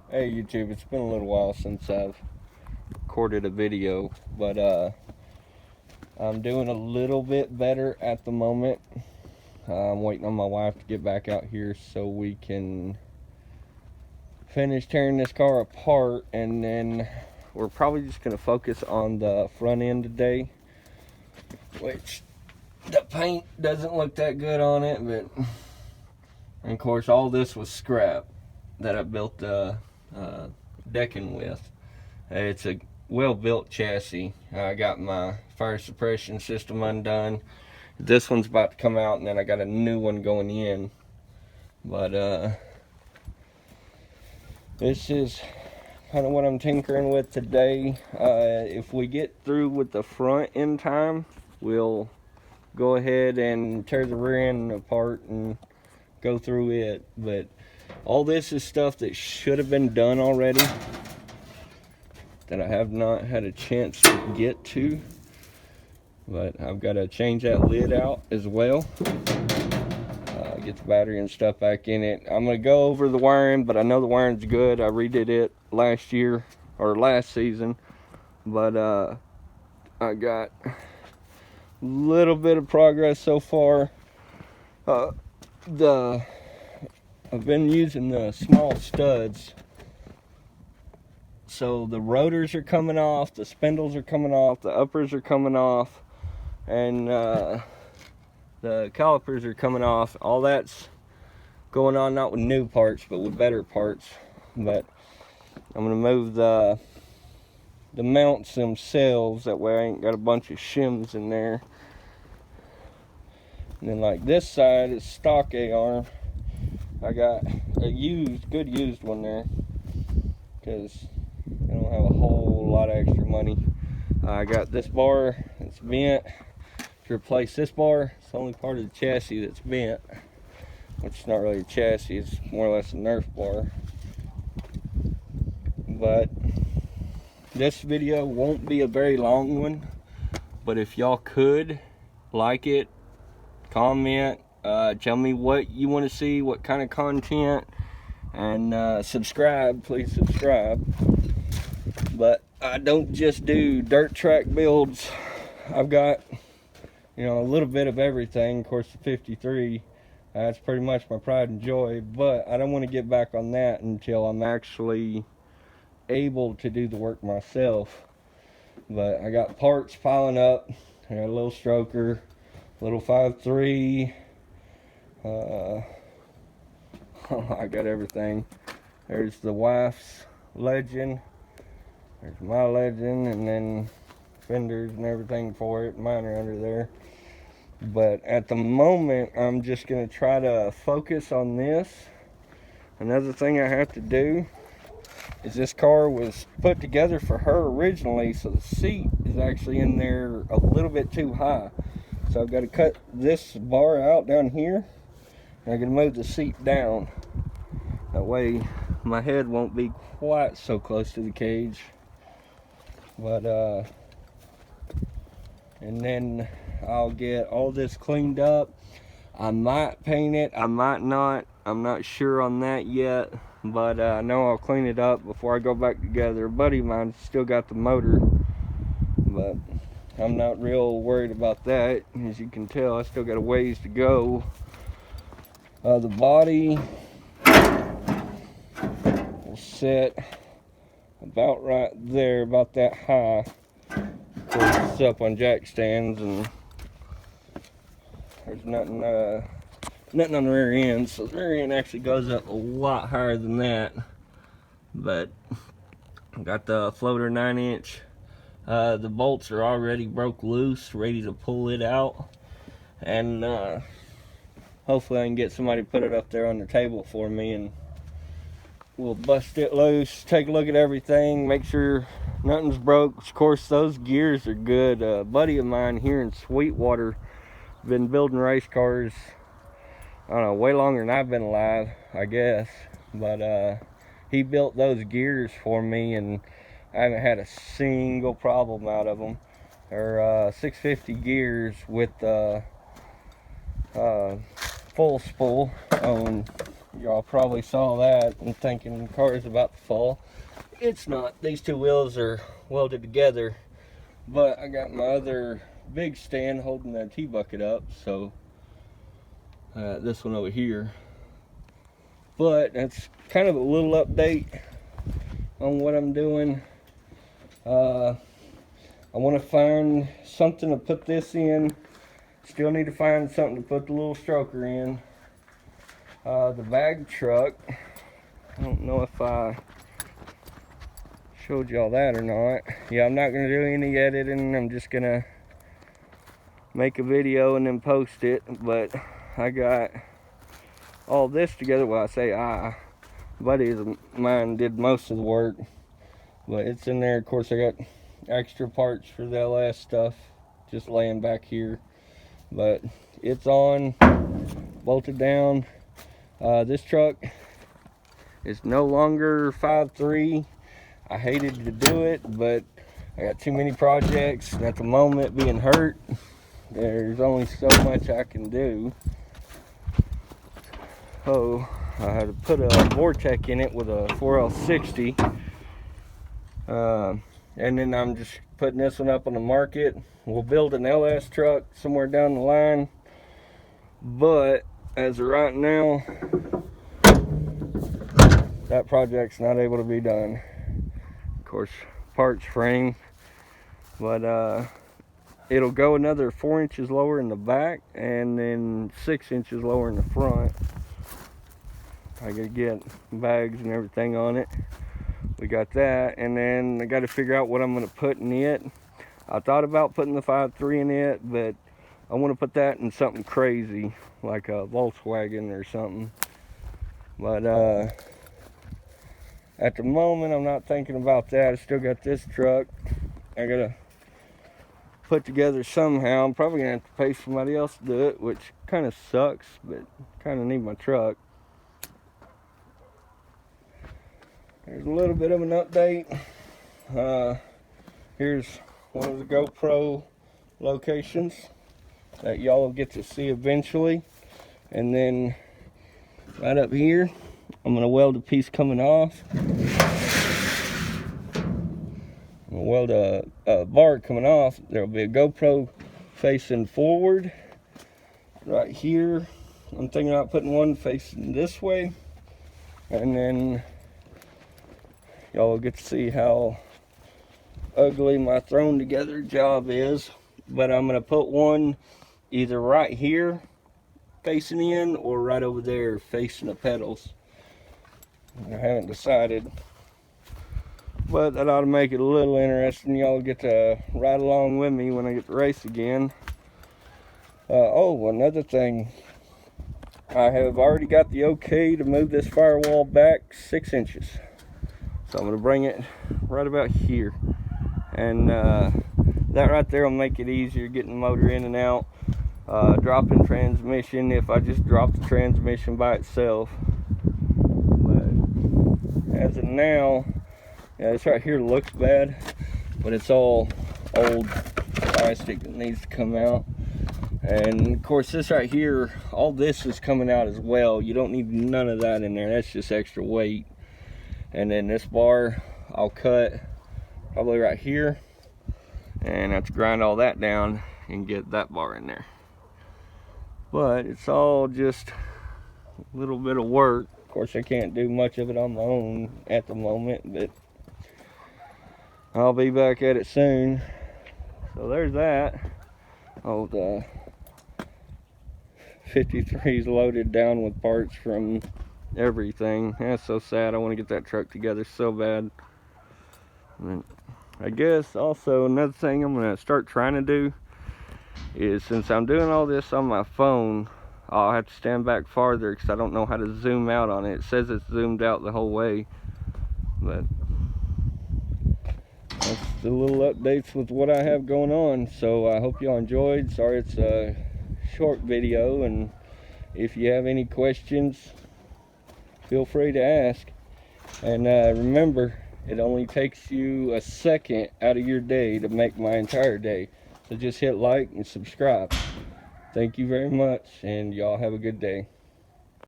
Hey YouTube, it's been a little while since I've recorded a video, but I'm doing a little bit better at the moment. I'm waiting on my wife to get back out here so we can finish tearing this car apart, and then we're probably just going to focus on the front end today, which the paint doesn't look that good on it, but and of course all this was scrap that I built the decking with. It's a well-built chassis. I got my fire suppression system undone. This one's about to come out, and then I got a new one going in. But this is kind of what I'm tinkering with today. If we get through with the front in time, we'll go ahead and tear the rear end apart and go through it. But all this is stuff that should have been done already, that I have not had a chance to get to. But I've got to change that lid out as well, get the battery and stuff back in it. I'm going to go over the wiring, but I know the wiring's good. I redid it last year or last season, but I got a little bit of progress so far. I've been using the small studs, so the rotors are coming off, the spindles are coming off, the uppers are coming off, and the calipers are coming off. All that's going on, not with new parts, but with better parts. But I'm gonna move the mounts themselves, that way I ain't got a bunch of shims in there. And then like this side is stock A-arm. I got a good used one there, because I don't have a whole lot of extra money. I got this bar that's bent. To replace this bar, it's the only part of the chassis that's bent, which is not really a chassis, it's more or less a Nerf bar. But this video won't be a very long one, but if y'all could like it, comment, tell me what you want to see, what kind of content, and subscribe, please subscribe. But I don't just do dirt track builds. I've got, you know, a little bit of everything. Of course, the 53, that's pretty much my pride and joy, but I don't want to get back on that until I'm actually able to do the work myself. But I got parts piling up. I got a little stroker, little 5.3, I got everything. There's the wife's Legend, there's my Legend, and then fenders and everything for it. Mine are under there. But at the moment, I'm just going to try to focus on this. Another thing I have to do is, this car was put together for her originally, so the seat is actually in there a little bit too high. So I've got to cut this bar out down here, and I'm going to move the seat down. That way my head won't be quite so close to the cage. But and then I'll get all this cleaned up. I might paint it, I might not. I'm not sure on that yet, but I know I'll clean it up before I go back together. A buddy of mine still got the motor, but I'm not real worried about that. As you can tell, I still got a ways to go. The body will sit about right there, about that high. It's up on jack stands, and there's nothing on the rear end, so the rear end actually goes up a lot higher than that. But I got the floater 9-inch. The bolts are already broke loose, ready to pull it out, and hopefully I can get somebody to put it up there on the table for me, and we'll bust it loose, take a look at everything, make sure nothing's broke. Of course, those gears are good. A buddy of mine here in Sweetwater been building race cars, I don't know, way longer than I've been alive, I guess. But he built those gears for me, and I haven't had a single problem out of them. They're 650 gears with full spool on Y'all probably saw that and thinking the car is about to fall. It's not. These two wheels are welded together, but I got my other big stand holding that T-bucket up, so this one over here. But that's kind of a little update on what I'm doing. I want to find something to put this in. Still need to find something to put the little stroker in. The bag truck, I don't know if I showed y'all that or not. Yeah, I'm not going to do any editing. I'm just going to make a video and then post it. But I got all this together. Well, I say buddies of mine did most of the work. But it's in there. Of course, I got extra parts for the LS stuff just laying back here. But it's on, bolted down. This truck is no longer 5.3. I hated to do it, but I got too many projects, and at the moment, being hurt, there's only so much I can do. So I had to put a Vortec in it with a 4L60, and then I'm just putting this one up on the market. We'll build an LS truck somewhere down the line, but as of right now, that project's not able to be done. Of course, parts frame, but it'll go another 4 inches lower in the back and then 6 inches lower in the front. I gotta get bags and everything on it. We got that, and then I got to figure out what I'm gonna put in it. I thought about putting the 5.3 in it, but I want to put that in something crazy, like a Volkswagen or something. But at the moment, I'm not thinking about that. I still got this truck I gotta put together somehow. I'm probably gonna have to pay somebody else to do it, which kind of sucks, but kind of need my truck. There's a little bit of an update. Here's one of the GoPro locations that y'all will get to see eventually. And then right up here, I'm gonna weld a piece coming off. I'm gonna weld a bar coming off. There'll be a GoPro facing forward. Right here, I'm thinking about putting one facing this way. And then y'all will get to see how ugly my thrown together job is. But I'm gonna put one either right here facing in or right over there facing the pedals. I haven't decided, but that ought to make it a little interesting. Y'all get to ride along with me when I get to race again. Oh, another thing, I have already got the okay to move this firewall back 6 inches. So I'm going to bring it right about here. And that right there will make it easier getting the motor in and out. Dropping transmission if I just drop the transmission by itself. But as of now, yeah, this right here looks bad, but it's all old plastic that needs to come out. And of course this right here, all this is coming out as well. You don't need none of that in there. That's just extra weight. And then this bar I'll cut probably right here, and I have to grind all that down and get that bar in there. But it's all just a little bit of work. Of course I can't do much of it on my own at the moment, but I'll be back at it soon. So there's that. Oh, the 53 is loaded down with parts from everything. That's so sad. I want to get that truck together so bad. And I guess also another thing I'm going to start trying to do is, since I'm doing all this on my phone, I'll have to stand back farther because I don't know how to zoom out on it. It says it's zoomed out the whole way, but that's the little updates with what I have going on. So I hope y'all enjoyed. Sorry it's a short video, and if you have any questions, feel free to ask. And remember, it only takes you a second out of your day to make my entire day. So just hit like and subscribe. Thank you very much, and y'all have a good day.